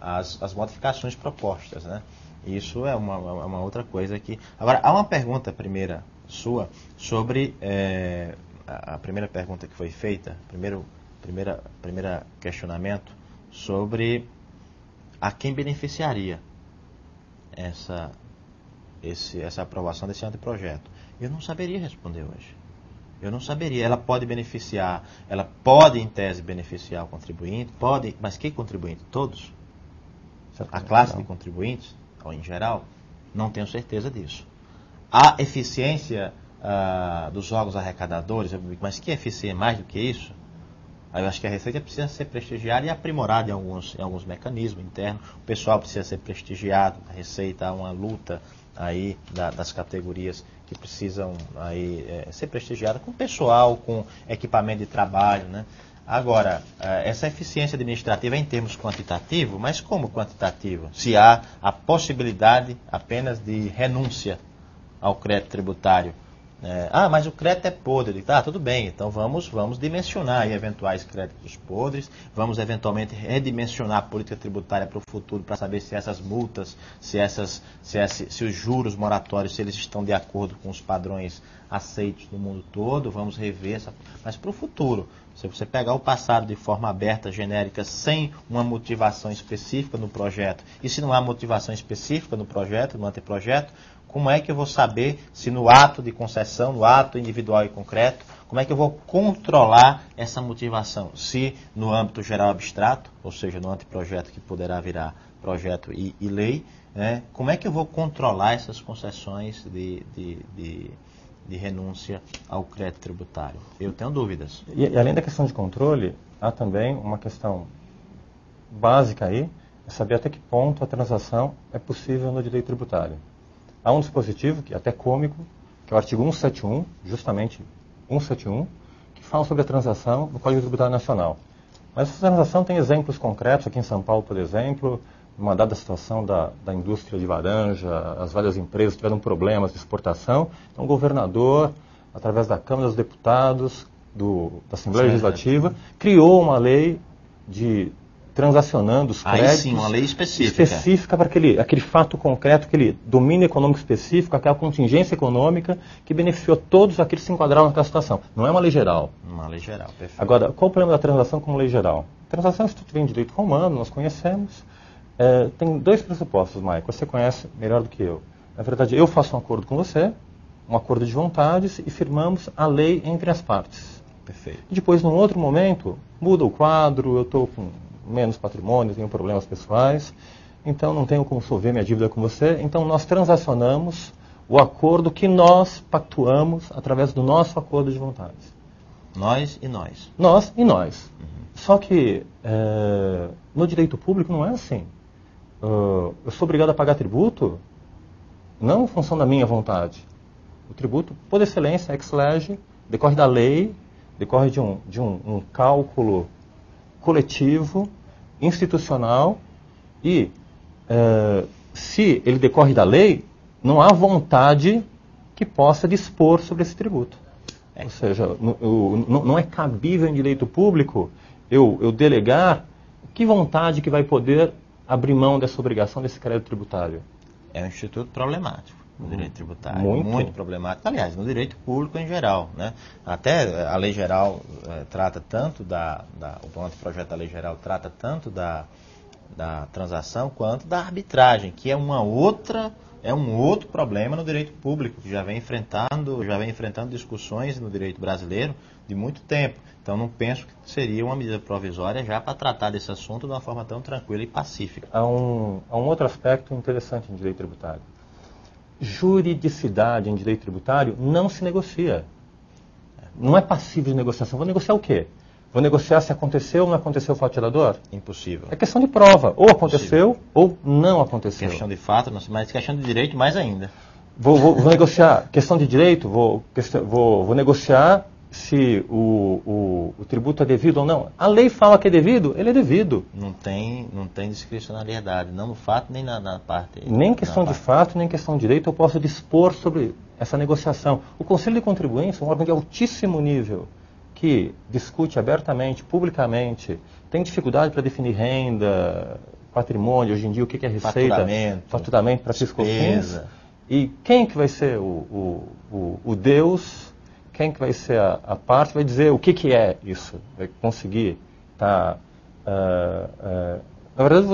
as modificações propostas, né? Isso é uma outra coisa que... Agora, há uma pergunta primeira sua sobre a primeira pergunta que foi feita, primeira questionamento sobre a quem beneficiaria essa aprovação desse anteprojeto. Eu não saberia responder hoje. Eu não saberia. Ela pode beneficiar, ela pode, em tese, beneficiar o contribuinte, pode, mas que contribuinte? Todos? A classe de contribuintes, ou em geral? Não tenho certeza disso. A eficiência dos órgãos arrecadadores, mas que eficiência mais do que isso? Eu acho que a Receita precisa ser prestigiada e aprimorada em alguns mecanismos internos. O pessoal precisa ser prestigiado. A Receita há uma luta aí das categorias que precisam aí, ser prestigiadas com pessoal, com equipamento de trabalho, né? Agora, essa eficiência administrativa é em termos quantitativos, mas como quantitativo? Se há a possibilidade apenas de renúncia ao crédito tributário. Mas o crédito é podre. Tá, tudo bem, então vamos dimensionar aí eventuais créditos podres, vamos eventualmente redimensionar a política tributária para o futuro para saber se essas multas, se os juros moratórios, se eles estão de acordo com os padrões aceitos no mundo todo, vamos rever mas para o futuro. Se você pegar o passado de forma aberta, genérica, sem uma motivação específica no projeto, e se não há motivação específica no projeto, no anteprojeto, como é que eu vou saber se no ato de concessão, no ato individual e concreto, como é que eu vou controlar essa motivação? Se no âmbito geral abstrato, ou seja, no anteprojeto que poderá virar projeto e lei, né, como é que eu vou controlar essas concessões de renúncia ao crédito tributário? Eu tenho dúvidas. E além da questão de controle, há também uma questão básica aí, é saber até que ponto a transação é possível no direito tributário. Há um dispositivo, que é até cômico, que é o artigo 171, justamente 171, que fala sobre a transação no Código Tributário Nacional. Mas essa transação tem exemplos concretos, aqui em São Paulo, por exemplo, numa dada situação da indústria de laranja, as várias empresas tiveram problemas de exportação, então o governador, através da Câmara dos Deputados, da Assembleia Legislativa, criou uma lei de transacionando os créditos. Aí sim, uma lei específica para aquele fato concreto, aquele domínio econômico específico, aquela contingência econômica que beneficiou todos aqueles que se enquadraram naquela situação. Não é uma lei geral. Uma lei geral, perfeito. Agora, qual o problema da transação como lei geral? A transação é instituída em direito romano, nós conhecemos. Tem dois pressupostos, Michael, você conhece melhor do que eu. Na verdade, eu faço um acordo com você, um acordo de vontades, e firmamos a lei entre as partes. Perfeito. E depois, num outro momento, muda o quadro, eu estou com menos patrimônio, tenho problemas pessoais, então não tenho como solver minha dívida com você, então nós transacionamos o acordo que nós pactuamos através do nosso acordo de vontades. Nós e nós. Nós e nós. Uhum. Só que no direito público não é assim. Eu sou obrigado a pagar tributo não em função da minha vontade. O tributo, por excelência, ex lege, decorre da lei, decorre de um cálculo coletivo, institucional, e se ele decorre da lei, não há vontade que possa dispor sobre esse tributo. Ou seja, não é cabível em direito público eu delegar que vontade que vai poder abrir mão dessa obrigação, desse crédito tributário. É um instituto problemático no direito tributário. Muito problemático. Aliás, no direito público em geral, né? Até a lei geral trata tanto o anteprojeto da lei geral trata tanto da transação quanto da arbitragem, que é um outro problema no direito público, que já vem enfrentando discussões no direito brasileiro de muito tempo. Então não penso que seria uma medida provisória já para tratar desse assunto de uma forma tão tranquila e pacífica. Há um outro aspecto interessante em direito tributário. Juridicidade em direito tributário não se negocia. Não é passível de negociação. Vou negociar o quê? Vou negociar se aconteceu ou não aconteceu o fato gerador? Impossível. É questão de prova. Ou aconteceu ou não aconteceu. Questão de fato, mas questão de direito mais ainda. Vou negociar. Questão de direito, vou negociar se o tributo é devido ou não. A lei fala que é devido, ele é devido. Não tem discricionariedade, não no fato nem na parte. Nem questão de fato, nem questão de direito eu posso dispor sobre essa negociação. O Conselho de Contribuintes é um órgão de altíssimo nível, que discute abertamente, publicamente, tem dificuldade para definir renda, patrimônio, hoje em dia o que é receita, faturamento para PIS/COFINS, e quem que vai ser o Deus, quem que vai ser a parte, vai dizer o que é isso, vai conseguir estar... na verdade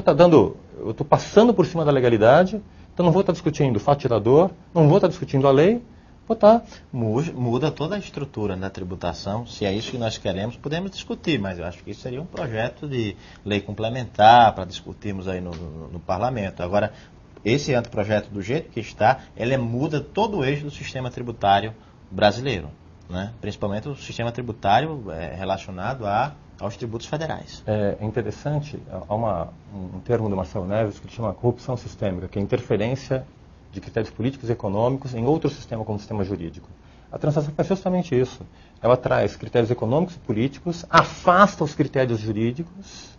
eu estou passando por cima da legalidade, então não vou estar discutindo fato tirador, não vou estar discutindo a lei, vou estar... Muda toda a estrutura da tributação, se é isso que nós queremos, podemos discutir, mas eu acho que isso seria um projeto de lei complementar para discutirmos aí no parlamento. Agora, esse anteprojeto do jeito que está, ele muda todo o eixo do sistema tributário brasileiro, né? Principalmente o sistema tributário relacionado aos tributos federais. É interessante, há um termo do Marcelo Neves que ele chama corrupção sistêmica, que é interferência de critérios políticos e econômicos em outro sistema como o sistema jurídico. A transação faz justamente isso. Ela traz critérios econômicos e políticos, afasta os critérios jurídicos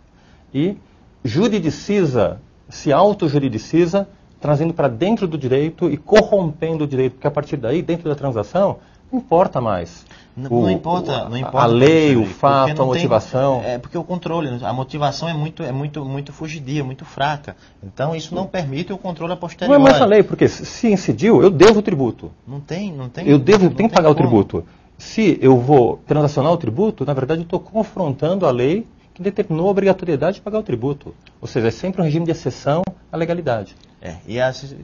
e juridiciza, se auto-juridiciza, trazendo para dentro do direito e corrompendo o direito, porque a partir daí, dentro da transação, não importa mais. Não importa a lei, o fato, a motivação. Porque o controle, a motivação é muito fugidia, muito fraca. Então isso não permite o controle a posteriori. Não é mais a lei, porque se incidiu, eu devo o tributo. Não tem. Eu tenho que pagar o tributo. Se eu vou transacionar o tributo, na verdade eu estou confrontando a lei que determinou a obrigatoriedade de pagar o tributo. Ou seja, é sempre um regime de exceção à legalidade.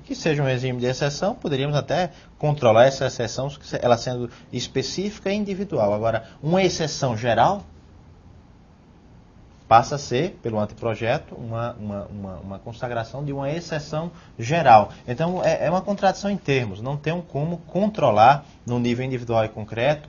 Que seja um regime de exceção, poderíamos até controlar essa exceção, ela sendo específica e individual. Agora, uma exceção geral passa a ser, pelo anteprojeto, uma consagração de uma exceção geral. Então, é uma contradição em termos, não tem como controlar no nível individual e concreto,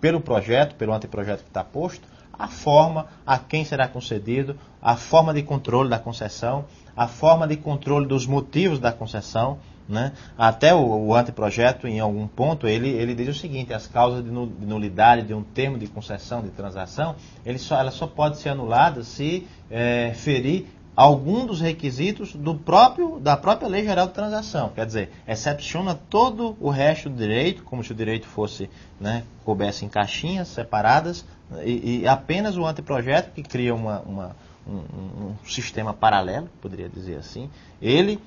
pelo projeto, pelo anteprojeto que está posto, a forma a quem será concedido, a forma de controle da concessão, a forma de controle dos motivos da concessão, né? Até o anteprojeto, em algum ponto, ele diz o seguinte: as causas de nulidade de um termo de concessão, de transação, ela só pode ser anulada se ferir algum dos requisitos da própria Lei Geral de Transação. Quer dizer, excepciona todo o resto do direito, como se o direito fosse, né, coubesse em caixinhas separadas, e apenas o anteprojeto, que cria um sistema paralelo, poderia dizer assim, ele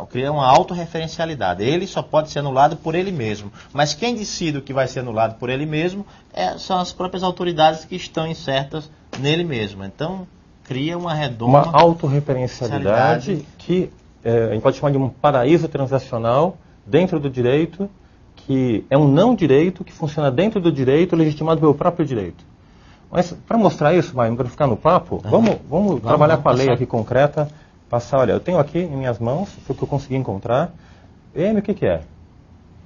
cria uma autorreferencialidade. Ele só pode ser anulado por ele mesmo. Mas quem decide o que vai ser anulado por ele mesmo são as próprias autoridades que estão insertas nele mesmo. Então, cria uma redoma... Uma autorreferencialidade que a gente pode chamar de um paraíso transacional dentro do direito, que é um não direito que funciona dentro do direito, legitimado pelo próprio direito. Mas, para mostrar isso, não para ficar no papo, vamos trabalhar com a lei aqui concreta, passar, olha, eu tenho aqui em minhas mãos, foi o que eu consegui encontrar. O que é?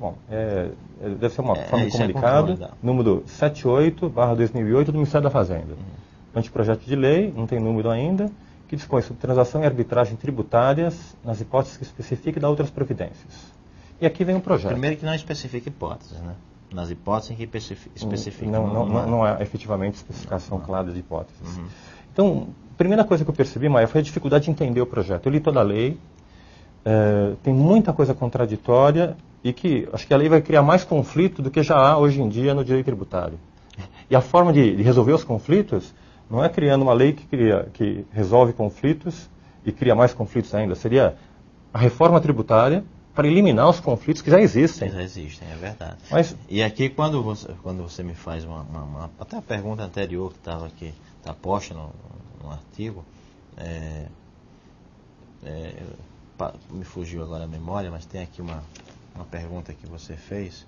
Bom, deve ser uma forma de comunicado, número 78/2008 do Ministério da Fazenda. Anteprojeto de lei, não tem número ainda, que dispõe sobre transação e arbitragem tributárias nas hipóteses que especifique e dá outras providências. E aqui vem o projeto. Primeiro que não especifica hipóteses, né? Nas hipóteses em que especifica. Não é efetivamente especificação clara de hipóteses. Então, a primeira coisa que eu percebi, Maia, foi a dificuldade de entender o projeto. Eu li toda a lei, tem muita coisa contraditória e que acho que a lei vai criar mais conflito do que já há hoje em dia no direito tributário. E a forma de resolver os conflitos não é criando uma lei que resolve conflitos e cria mais conflitos ainda. Seria a reforma tributária para eliminar os conflitos que já existem. Já existem, é verdade. Mas, e aqui, quando você me faz até a pergunta anterior que estava aqui, está posta no artigo, me fugiu agora a memória, mas tem aqui uma pergunta que você fez.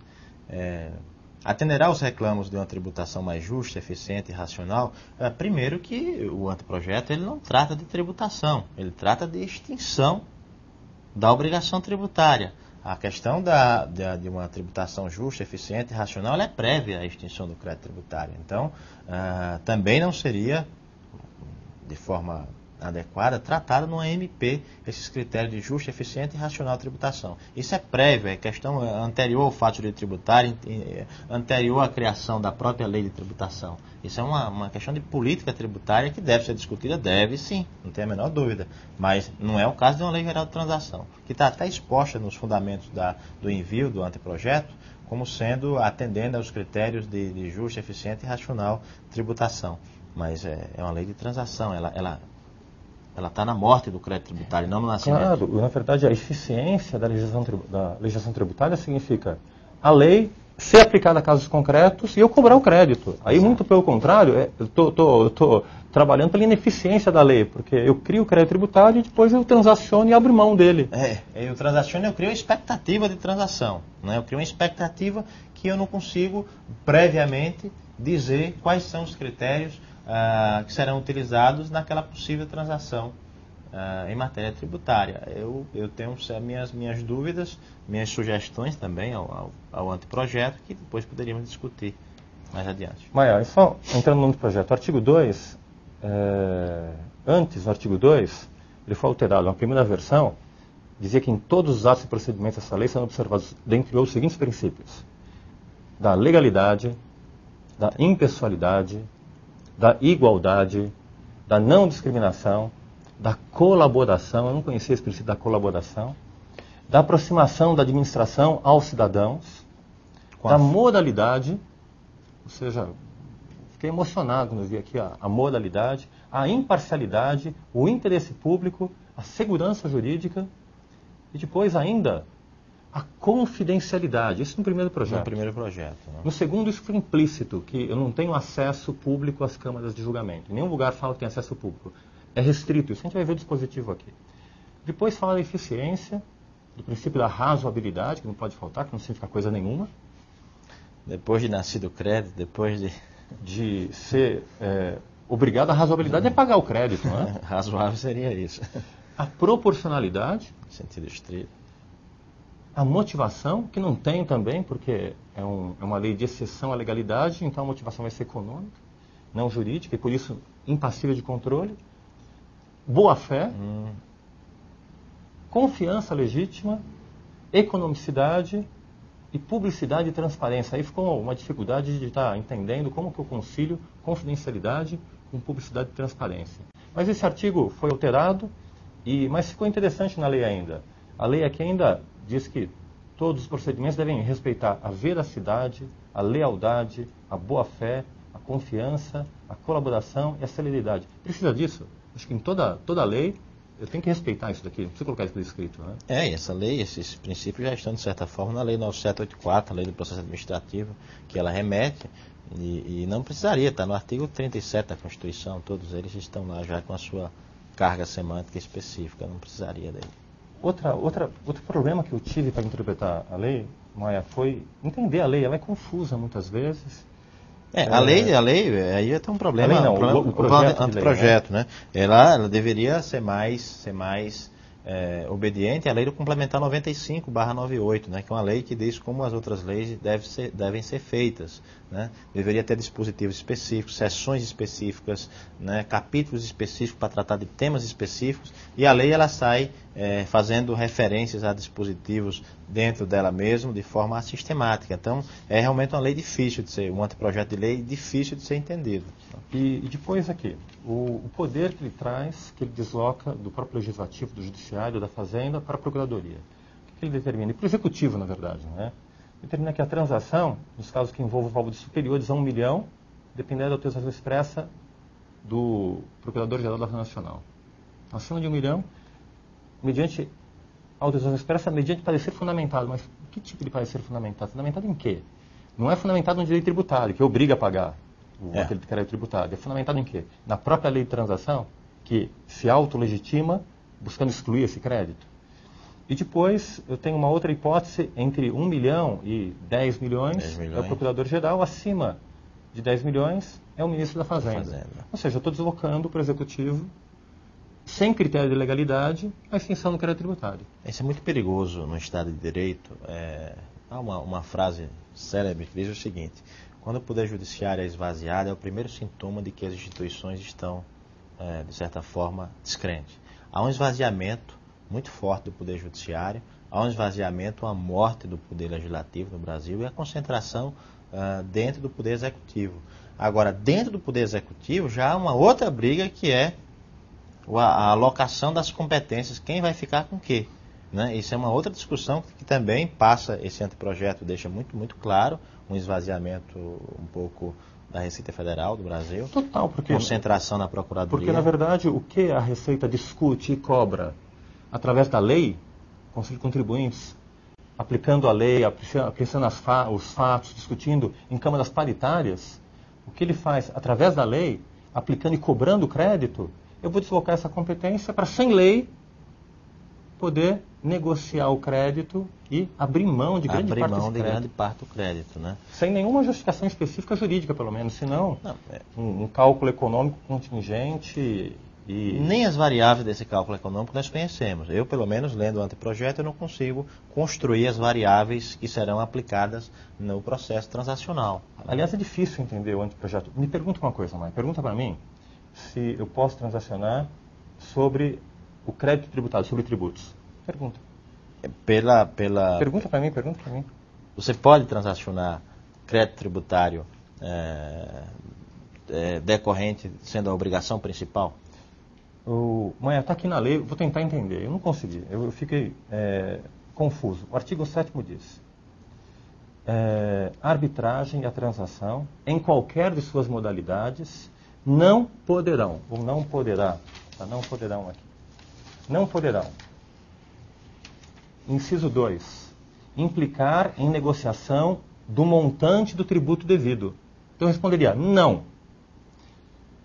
Atenderá os reclamos de uma tributação mais justa, eficiente e racional? Primeiro que o anteprojeto ele não trata de tributação, ele trata de extinção da obrigação tributária. A questão de uma tributação justa, eficiente e racional ela é prévia à extinção do crédito tributário. Então, também não seria, de forma adequada, tratado no AMP esses critérios de justa, eficiente e racional tributação. Isso é prévio, é questão anterior ao fato de direito tributário, anterior à criação da própria lei de tributação. Isso é uma questão de política tributária que deve ser discutida, deve sim, não tem a menor dúvida, mas não é o caso de uma lei geral de transação, que está até exposta nos fundamentos do envio do anteprojeto, como sendo atendendo aos critérios de justa, eficiente e racional tributação. Mas é uma lei de transação, ela Ela está na morte do crédito tributário, não no nascimento. Claro, na verdade a eficiência da legislação tributária significa a lei ser aplicada a casos concretos e eu cobrar o crédito. Aí, muito pelo contrário, eu estou trabalhando pela ineficiência da lei, porque eu crio o crédito tributário e depois eu transaciono e abro mão dele. Eu transaciono, eu crio uma expectativa de transação. Né? Eu crio uma expectativa que eu não consigo previamente dizer quais são os critérios que serão utilizados naquela possível transação em matéria tributária. Eu tenho minhas dúvidas, minhas sugestões também ao anteprojeto, que depois poderíamos discutir mais adiante. Maia, só entrando no anteprojeto, o artigo 2, antes do artigo 2, ele foi alterado. Na primeira versão, dizia que em todos os atos e procedimentos dessa lei serão observados, dentre outros, os seguintes princípios: da legalidade, da impessoalidade, da igualdade, da não discriminação, da colaboração, eu não conhecia esse princípio da colaboração, da aproximação da administração aos cidadãos, da modalidade, ou seja, fiquei emocionado quando eu vi aqui a modalidade, a imparcialidade, o interesse público, a segurança jurídica e depois ainda a confidencialidade. Isso no primeiro projeto. No primeiro projeto. Né? No segundo, isso foi implícito, que eu não tenho acesso público às câmaras de julgamento. Em nenhum lugar fala que tem acesso público. É restrito, isso a gente vai ver o dispositivo aqui. Depois fala da eficiência, do princípio da razoabilidade, que não pode faltar, que não significa coisa nenhuma. Depois de nascido o crédito, depois de ser obrigado, a razoabilidade é pagar o crédito, não é? Razoável seria isso. A proporcionalidade. Sentido estrito. A motivação, que não tem também, porque é uma lei de exceção à legalidade, então a motivação vai ser econômica, não jurídica, e por isso impassível de controle. Boa-fé, confiança legítima, economicidade e publicidade e transparência. Aí ficou uma dificuldade de estar entendendo como que eu concilio confidencialidade com publicidade e transparência. Mas esse artigo foi alterado, mas ficou interessante na lei ainda. A lei aqui ainda diz que todos os procedimentos devem respeitar a veracidade, a lealdade, a boa-fé, a confiança, a colaboração e a celeridade. Precisa disso? Acho que em toda lei eu tenho que respeitar isso daqui, não precisa colocar isso por escrito, né? Essa lei, esses princípios já estão, de certa forma, na Lei 9784, a Lei do Processo Administrativo, que ela remete, e não precisaria, está no artigo 37 da Constituição, todos eles estão lá já com a sua carga semântica específica, não precisaria dele. Outro problema que eu tive para interpretar a lei, Maia, foi entender a lei. Ela é confusa muitas vezes. A lei, aí tem um problema. O anteprojeto, né? Ela deveria ser mais obediente à lei do complementar 95/98, né? Que é uma lei que diz como as outras leis devem ser feitas. Né? Deveria ter dispositivos específicos, seções específicas, né? Capítulos específicos para tratar de temas específicos, e a lei ela sai fazendo referências a dispositivos dentro dela mesmo de forma sistemática. Então é realmente uma lei difícil de ser, um anteprojeto de lei difícil de ser entendido. E depois aqui, o poder que ele traz, que ele desloca do próprio legislativo, do judiciário, da fazenda para a procuradoria. O que ele determina? E para o executivo, na verdade, né? Determina que a transação, nos casos que envolvam valores superiores a 1 milhão, dependerá da autorização expressa do Procurador-Geral da Nacional. Acima de 1 milhão, mediante autorização expressa, mediante parecer fundamentado. Mas que tipo de parecer fundamentado? Fundamentado em quê? Não é fundamentado no direito tributário, que obriga a pagar aquele crédito tributário. É fundamentado em quê? Na própria lei de transação, que se autolegitima buscando excluir esse crédito. E depois eu tenho uma outra hipótese, entre 1 milhão e 10 milhões, é o Procurador-Geral, acima de 10 milhões é o Ministro da Fazenda. Ou seja, eu estou deslocando para o Executivo, sem critério de legalidade, a extinção do crédito tributário. Isso é muito perigoso no Estado de Direito. Há uma frase célebre que diz o seguinte: quando o Poder Judiciário é esvaziado, é o primeiro sintoma de que as instituições estão, de certa forma, descrentes. Há um esvaziamento muito forte do Poder Judiciário, há um esvaziamento, uma morte do Poder Legislativo no Brasil e a concentração dentro do Poder Executivo. Agora, dentro do Poder Executivo já há uma outra briga, que é a alocação das competências, quem vai ficar com o quê? Né? Isso é uma outra discussão que também passa, esse anteprojeto deixa muito, muito claro, um esvaziamento um pouco da Receita Federal do Brasil. Total, porque... Concentração na Procuradoria. Porque, na verdade, o que a Receita discute e cobra através da lei, Conselho de Contribuintes, aplicando a lei, apreciando os fatos, discutindo em câmaras paritárias, o que ele faz através da lei, aplicando e cobrando crédito, eu vou deslocar essa competência para, sem lei, poder negociar o crédito e abrir mão de grande parte do crédito. Né? Sem nenhuma justificação específica jurídica, pelo menos, senão um cálculo econômico contingente e... Nem as variáveis desse cálculo econômico nós conhecemos. Eu, pelo menos, lendo o anteprojeto, eu não consigo construir as variáveis que serão aplicadas no processo transacional. Aliás, é difícil entender o anteprojeto. Me pergunta uma coisa, mãe. Pergunta para mim se eu posso transacionar sobre o crédito tributário, sobre tributos. Pergunta. Pergunta para mim. Você pode transacionar crédito tributário decorrente sendo a obrigação principal? Mãe, está aqui na lei, vou tentar entender. Eu não consegui, eu fiquei confuso. O artigo 7º diz: a arbitragem e a transação, em qualquer de suas modalidades, não poderão, ou não poderá, não poderão aqui, não poderão. Inciso 2. Implicar em negociação do montante do tributo devido. Então eu responderia não.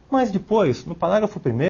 Mas depois, no parágrafo 1º,